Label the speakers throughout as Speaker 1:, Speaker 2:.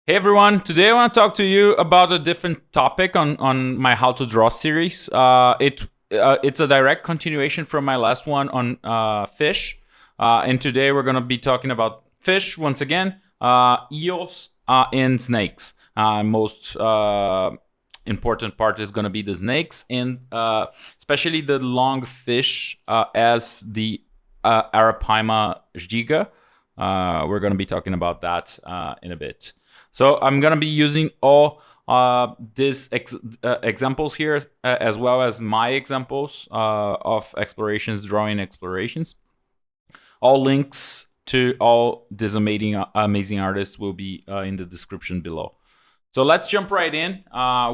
Speaker 1: Hey everyone, today I want to talk to you about a different topic on my How to Draw series. It's a direct continuation from my last one on fish. And today we're going to be talking about fish once again, eels, and snakes. Most important part is going to be the snakes, and especially the long fish as the Arapaima giga. We're going to be talking about that in a bit. So I'm going to be using all these examples here, as well as my examples of drawing explorations. All links to all these amazing artists will be in the description below. So let's jump right in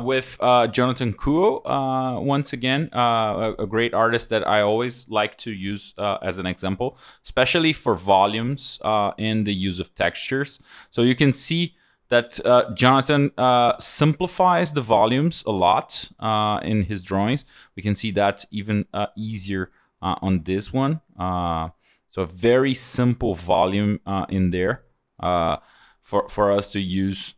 Speaker 1: with Jonathan Kuo. Once again, a great artist that I always like to use as an example, especially for volumes and the use of textures. So you can see that Jonathan simplifies the volumes a lot in his drawings. We can see that even easier on this one. So a very simple volume in there for us to use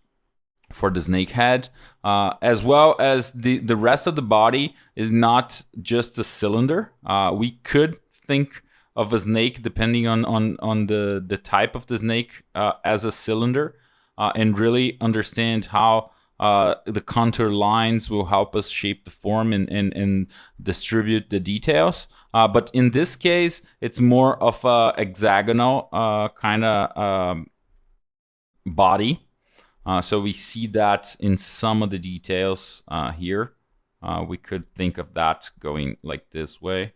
Speaker 1: for the snake head, as well as the rest of the body is not just a cylinder. We could think of a snake, depending on the type of the snake, as a cylinder. And really understand how the contour lines will help us shape the form and distribute the details. But in this case, it's more of a hexagonal kind of body. So we see that in some of the details here. We could think of that going like this way.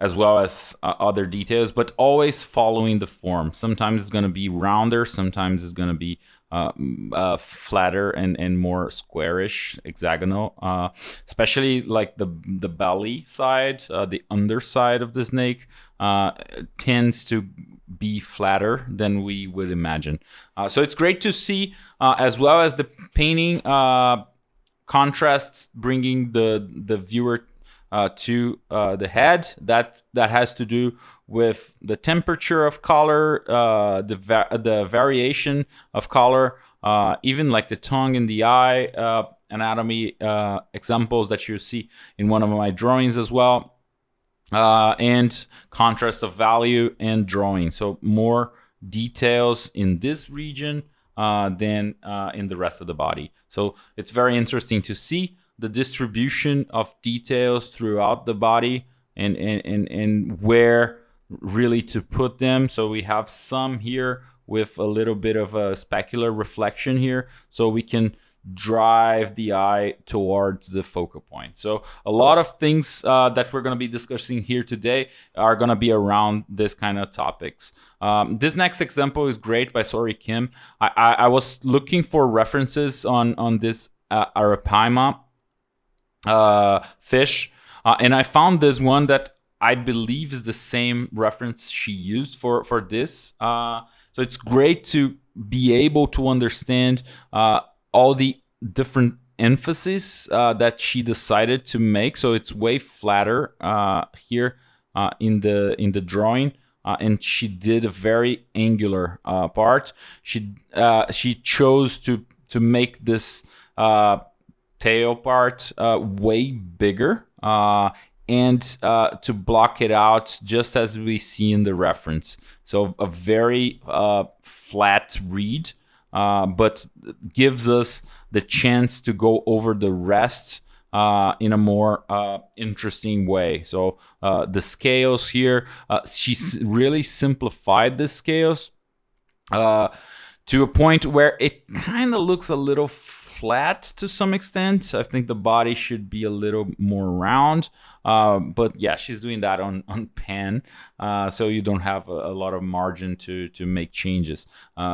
Speaker 1: As well as other details, but always following the form. Sometimes it's going to be rounder, sometimes it's going to be flatter and more squarish, hexagonal. Especially like the belly side, the underside of the snake tends to be flatter than we would imagine. So it's great to see, as well as the painting contrasts, bringing the viewer to the head. That has to do with the temperature of color, the variation of color, even like the tongue and the eye anatomy examples that you see in one of my drawings as well, and contrast of value and drawing. So more details in this region than in the rest of the body. So it's very interesting to see the distribution of details throughout the body and where really to put them. So we have some here with a little bit of a specular reflection here, so we can drive the eye towards the focal point. So a lot of things that we're going to be discussing here today are going to be around this kind of topics. This next example is great by Sorie Kim. I was looking for references on this Arapaima fish, and I found this one that I believe is the same reference she used for this. So it's great to be able to understand all the different emphasis that she decided to make. So it's way flatter here in the drawing, and she did a very angular part. She chose to make this tail part way bigger and to block it out, just as we see in the reference. So a very flat reed, but gives us the chance to go over the rest in a more interesting way. So the scales here, she really simplified the scales to a point where it kind of looks a little flat to some extent. I think the body should be a little more round, but yeah, she's doing that on pen, so you don't have a lot of margin to make changes.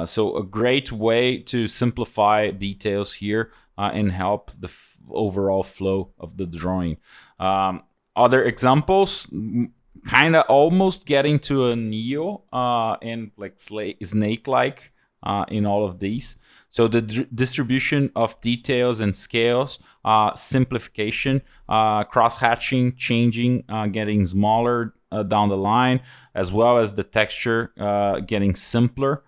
Speaker 1: So a great way to simplify details here and help the overall flow of the drawing. Other examples, kind of almost getting to a neo and like snake-like in all of these. So the distribution of details and scales, simplification, cross-hatching, changing, getting smaller down the line, as well as the texture getting simpler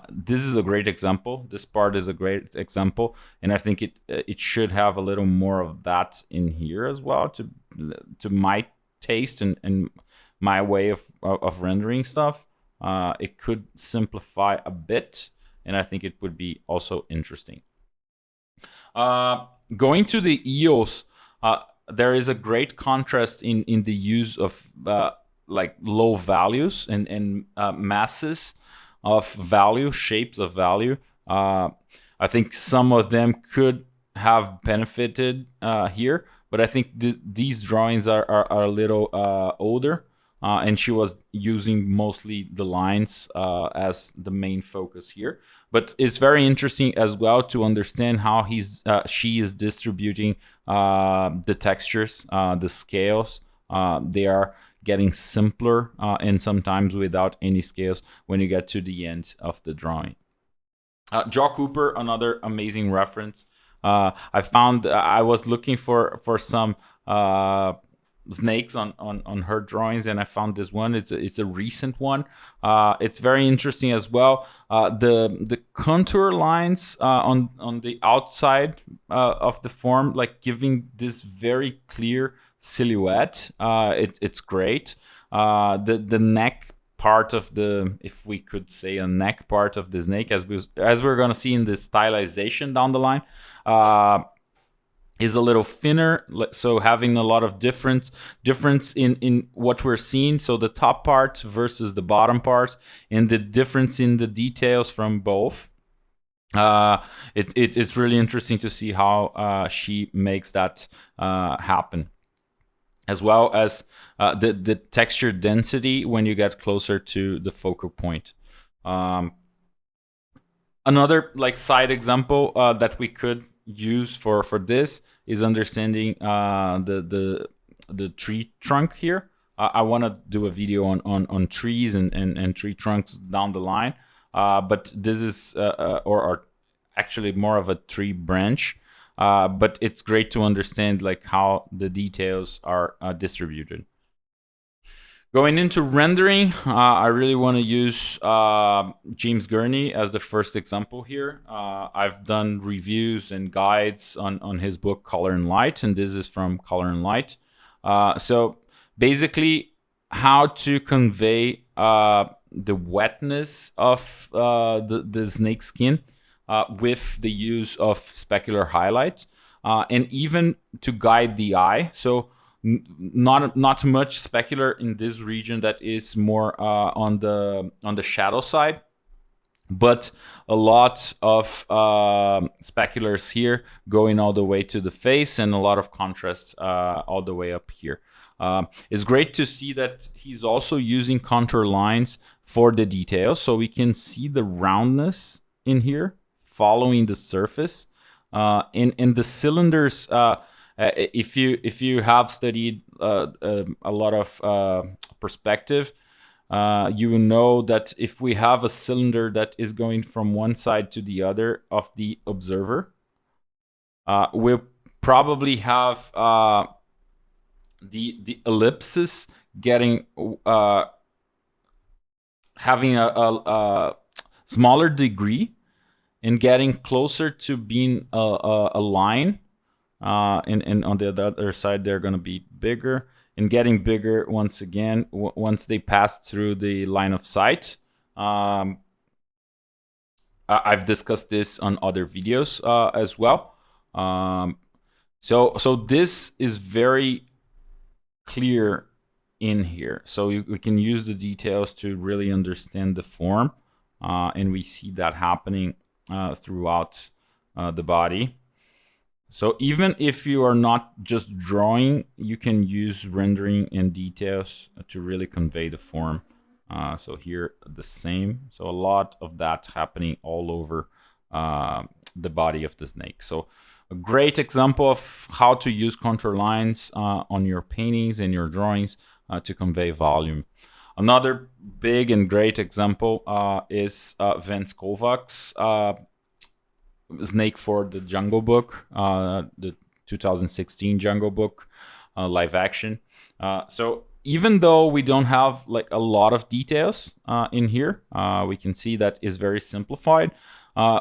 Speaker 1: This is a great example. This part is a great example, and I think it should have a little more of that in here as well to my taste and my way of rendering stuff. It could simplify a bit, and I think it would be also interesting. Going to the EOS, there is a great contrast in the use of like low values and masses of value, shapes of value. I think some of them could have benefited here, but I think these drawings are a little older, and she was using mostly the lines as the main focus here. But it's very interesting as well to understand how she is distributing the textures, the scales. They are getting simpler and sometimes without any scales when you get to the end of the drawing. Joe Cooper, another amazing reference. I found I was looking for some snakes on her drawings, and I found this one. It's a recent one. It's very interesting as well. The contour lines on the outside of the form, like giving this very clear silhouette. It's great. The neck part of if we could say a neck part of the snake, as we're gonna see in the stylization down the line, is a little thinner, so having a lot of difference in what we're seeing. So the top part versus the bottom part, and the difference in the details from both. It's really interesting to see how she makes that happen, as well as the texture density when you get closer to the focal point. Another like side example that we could use for this is understanding the tree trunk here. I want to do a video on trees and tree trunks down the line, but this is or actually more of a tree branch. But it's great to understand like how the details are distributed. Going into rendering, I really want to use James Gurney as the first example here. I've done reviews and guides on his book Color and Light, and this is from Color and Light. So basically, how to convey the wetness of the snake skin with the use of specular highlights, and even to guide the eye. So not much specular in this region that is more on the shadow side, but a lot of speculars here going all the way to the face, and a lot of contrast all the way up here. It's great to see that he's also using contour lines for the details, so we can see the roundness in here following the surface. In the cylinders, if you have studied a lot of perspective, you will know that if we have a cylinder that is going from one side to the other of the observer, we'll probably have the ellipses getting having a smaller degree and getting closer to being a line. And on the other side, they're going to be bigger and getting bigger once again once they pass through the line of sight. I've discussed this on other videos as well. So this is very clear in here. So we can use the details to really understand the form, and we see that happening throughout the body. So even if you are not just drawing, you can use rendering and details to really convey the form. So here the same. So a lot of that happening all over the body of the snake. So a great example of how to use contour lines on your paintings and your drawings to convey volume. Another big and great example is Vance Kovacs' Snake for the Jungle Book, the 2016 Jungle Book live action. So even though we don't have like a lot of details in here, we can see that is very simplified.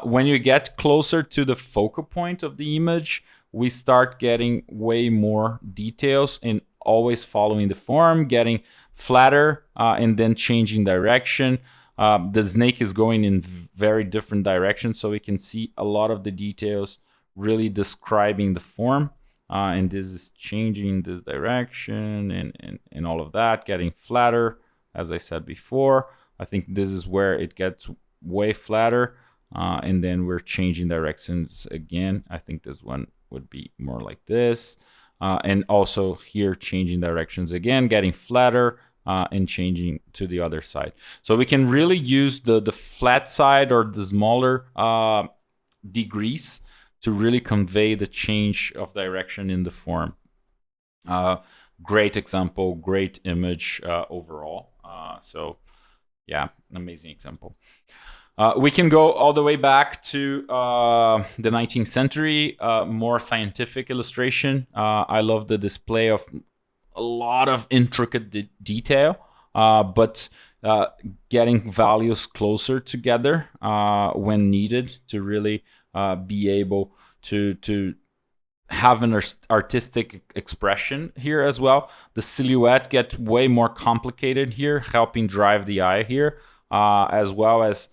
Speaker 1: When you get closer to the focal point of the image, we start getting way more details and always following the form, getting flatter and then changing direction. The snake is going in very different directions, so we can see a lot of the details really describing the form. And this is changing this direction and all of that, getting flatter, as I said before. I think this is where it gets way flatter. And then we're changing directions again. I think this one would be more like this. And also here, changing directions again, getting flatter and changing to the other side. So we can really use the flat side or the smaller degrees to really convey the change of direction in the form. Great example, great image overall. So yeah, amazing example. We can go all the way back to the 19th century, more scientific illustration. I love the display of a lot of intricate detail, but getting values closer together when needed to really be able to have an artistic expression here as well. The silhouette gets way more complicated here, helping drive the eye here, as well as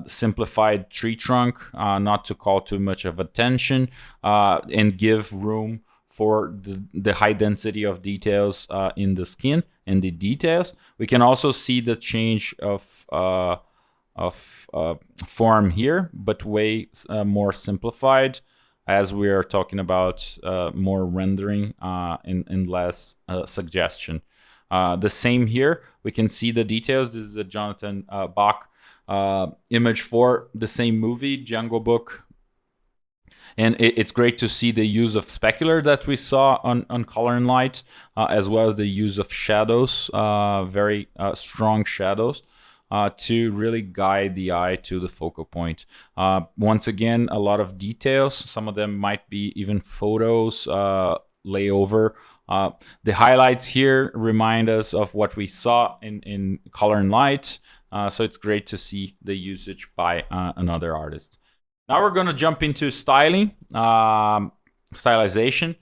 Speaker 1: simplified tree trunk, not to call too much of attention, and give room for the high density of details in the skin and the details. We can also see the change of form here, but way more simplified, as we are talking about more rendering and less suggestion. The same here, we can see the details. This is a Jonathan Bach image for the same movie, Jungle Book. And it's great to see the use of specular that we saw on Color and Light, as well as the use of shadows, very strong shadows, to really guide the eye to the focal point. Once again, a lot of details. Some of them might be even photos, layover. The highlights here remind us of what we saw in Color and Light. So it's great to see the usage by another artist. Now we're going to jump into styling, stylization.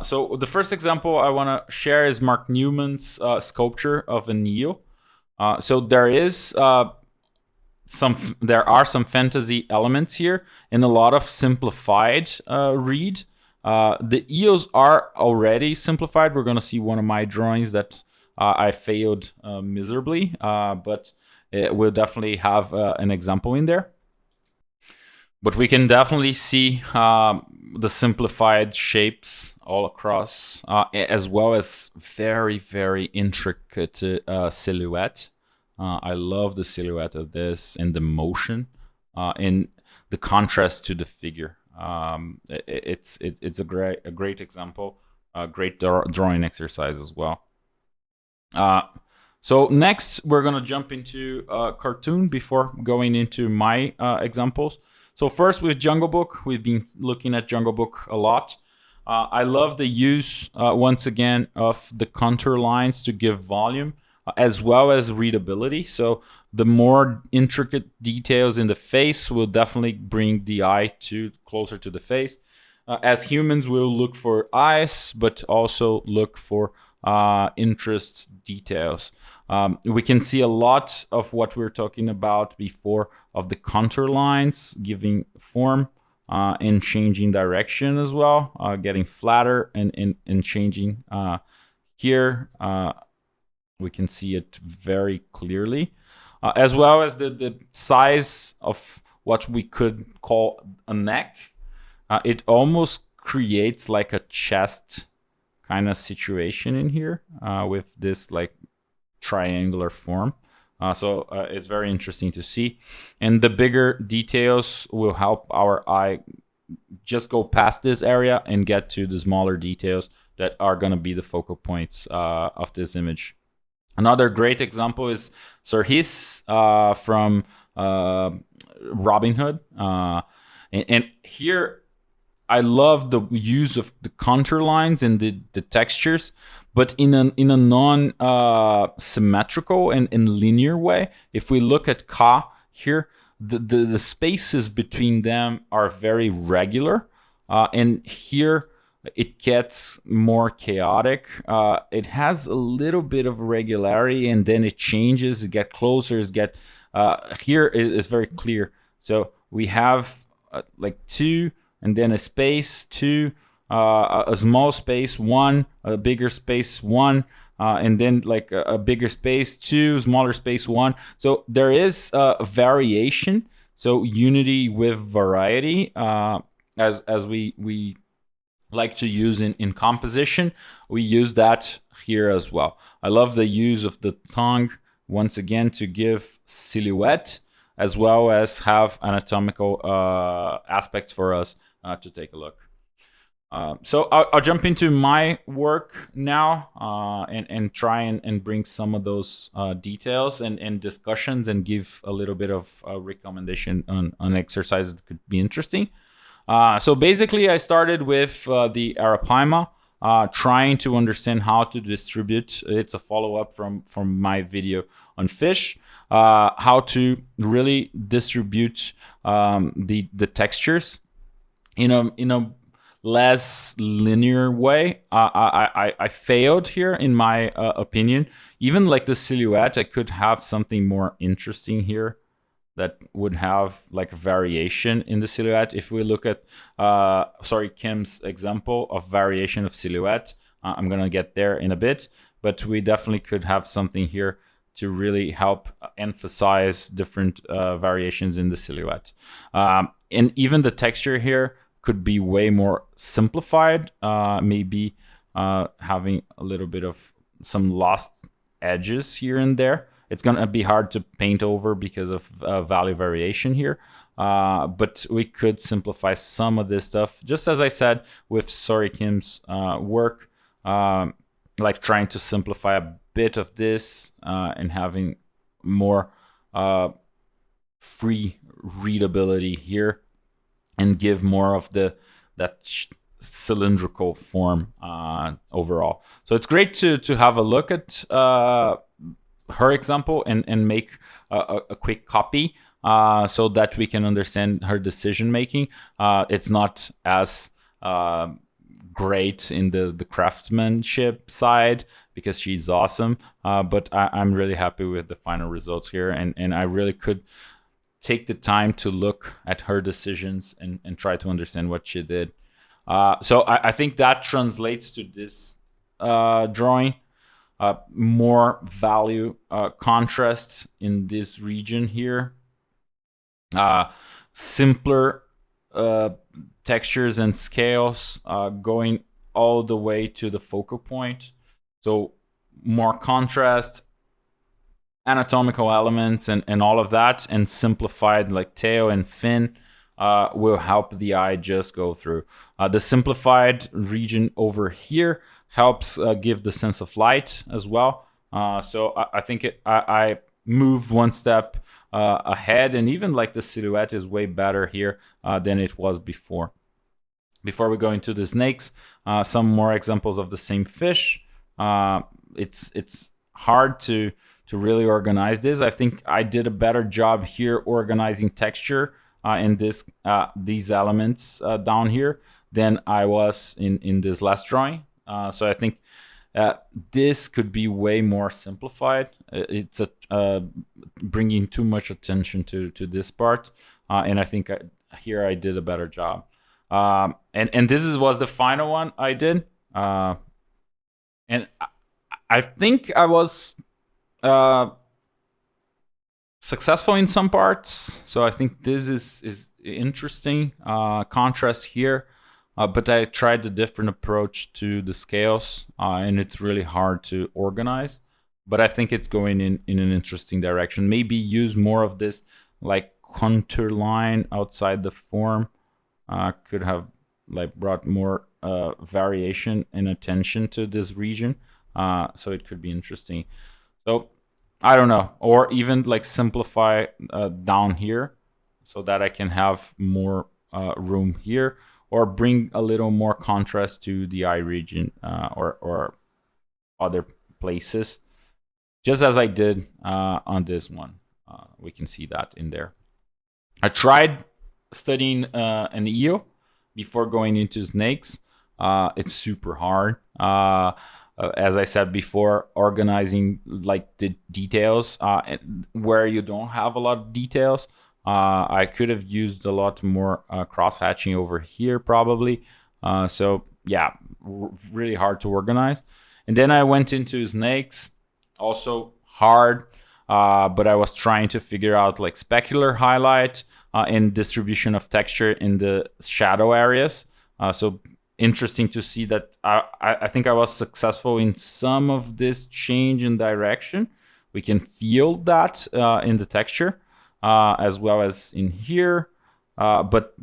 Speaker 1: So the first example I want to share is Mark Newman's sculpture of a Neo. So there are some fantasy elements here and a lot of simplified read. The EOs are already simplified. We're going to see one of my drawings that I failed miserably, but we'll definitely have an example in there. But we can definitely see the simplified shapes all across, as well as very, very intricate silhouette. I love the silhouette of this and the motion and the contrast to the figure. It's a great example, a great drawing exercise as well. So next, we're going to jump into cartoon before going into my examples. So first with Jungle Book, we've been looking at Jungle Book a lot. I love the use, once again, of the contour lines to give volume, as well as readability. So the more intricate details in the face will definitely bring the eye closer to the face. As humans, we'll look for eyes, but also look for interest details. We can see a lot of what we were talking about before of the contour lines giving form and changing direction as well, getting flatter and changing here. We can see it very clearly, as well as the size of what we could call a neck. It almost creates like a chest kind of situation in here with this like triangular form. So it's very interesting to see. And the bigger details will help our eye just go past this area and get to the smaller details that are going to be the focal points of this image. Another great example is Sorie from Robin Hood. And here I love the use of the contour lines and the textures, but in a non symmetrical and linear way. If we look at Ka here, the spaces between them are very regular, and here it gets more chaotic. It has a little bit of regularity, and then it changes. It get closer. It get here is very clear. So we have like 2, and then a space 2, a small space 1, a bigger space 1, and then like a bigger space 2, smaller space 1. So there is a variation. So unity with variety, as we like to use in composition, we use that here as well. I love the use of the tongue once again to give silhouette, as well as have anatomical aspects for us to take a look. So I'll jump into my work now and try and bring some of those details and discussions, and give a little bit of recommendation on exercises that could be interesting. So basically, I started with the Arapaima, trying to understand how to distribute. It's a follow-up from my video on fish, how to really distribute the textures in a less linear way. I failed here in my opinion. Even like the silhouette, I could have something more interesting here that would have like variation in the silhouette. If we look at Sorie Kim's example of variation of silhouette, I'm gonna get there in a bit, but we definitely could have something here to really help emphasize different variations in the silhouette. And even the texture here could be way more simplified, maybe having a little bit of some lost edges here and there. It's gonna be hard to paint over because of value variation here, but we could simplify some of this stuff, just as I said with Sorie Kim's work, like trying to simplify a bit of this and having more free readability here, and give more of that cylindrical form overall. So it's great to have a look at her example and make a quick copy so that we can understand her decision making. It's not as great in the craftsmanship side because she's awesome, but I'm really happy with the final results here, and I really could take the time to look at her decisions and try to understand what she did. So I think that translates to this drawing. More value contrast in this region here. Simpler textures and scales going all the way to the focal point. So more contrast, anatomical elements and all of that, and simplified like tail and fin will help the eye just go through. The simplified region over here helps give the sense of light as well. So I think I moved one step ahead, and even like the silhouette is way better here than it was before. Before we go into the snakes, some more examples of the same fish. It's hard to really organize this. I think I did a better job here organizing texture in these elements down here than I was in this last drawing. So I think this could be way more simplified. It's bringing too much attention to this part, and I think here I did a better job. And this was the final one I did, and I think I was successful in some parts. So I think this is interesting contrast here. But I tried a different approach to the scales, and it's really hard to organize. But I think it's going in an interesting direction. Maybe use more of this like contour line outside the form. Could have like brought more variation and attention to this region. So it could be interesting. So I don't know, or even like simplify down here so that I can have more room here. or bring a little more contrast to the eye region or other places, just as I did on this one. We can see that in there. I tried studying an eel before going into snakes. It's super hard. As I said before, organizing like the details where you don't have a lot of details. I could have used a lot more cross-hatching over here probably. So yeah, really hard to organize. And then I went into snakes, also hard, but I was trying to figure out like specular highlight and distribution of texture in the shadow areas. So interesting to see that I think I was successful in some of this change in direction. We can feel that in the texture as well as in here. But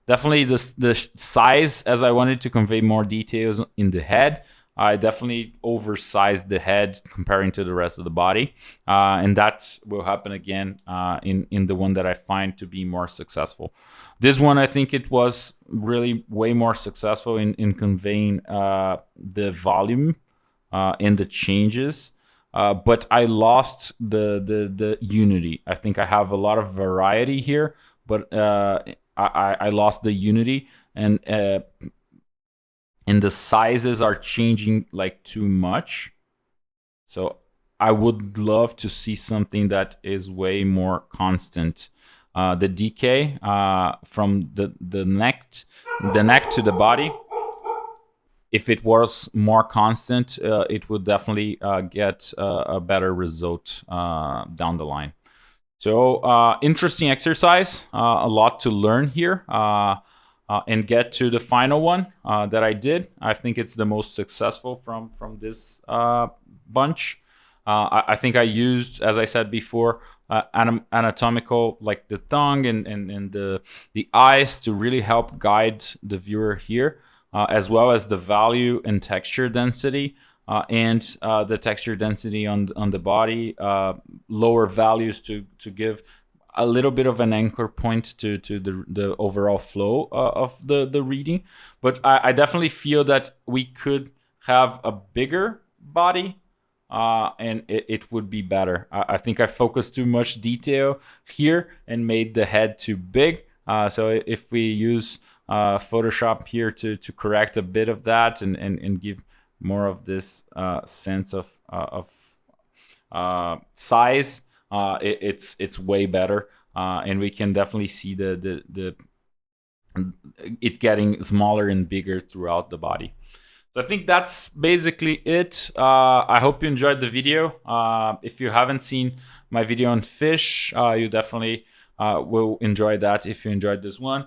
Speaker 1: definitely the size, as I wanted to convey more details in the head, I definitely oversized the head comparing to the rest of the body. And that will happen again in the one that I find to be more successful. This one, I think it was really way more successful in conveying the volume and the changes. But I lost the unity. I think I have a lot of variety here, but I lost the unity, and the sizes are changing like too much. So I would love to see something that is way more constant. The decay from the neck to the body, if it was more constant, it would definitely get a better result down the line. So interesting exercise, a lot to learn here. And get to the final one that I did. I think it's the most successful from this bunch. I think I used, as I said before, anatomical, like the tongue and the eyes to really help guide the viewer here, as well as the value and texture density and the texture density on the body, lower values to give a little bit of an anchor point to the overall flow of the reading. But I definitely feel that we could have a bigger body and it would be better. I think I focused too much detail here and made the head too big. So if we use Photoshop here to correct a bit of that and give more of this sense of size, it's way better, and we can definitely see it getting smaller and bigger throughout the body. So I think that's basically it. I hope you enjoyed the video. If you haven't seen my video on fish, you definitely will enjoy that if you enjoyed this one.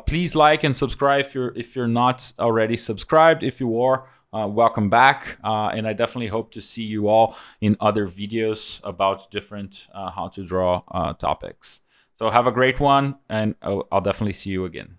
Speaker 1: Please like and subscribe if you're not already subscribed. If you are, welcome back, and I definitely hope to see you all in other videos about different how to draw topics. So have a great one, and I'll definitely see you again.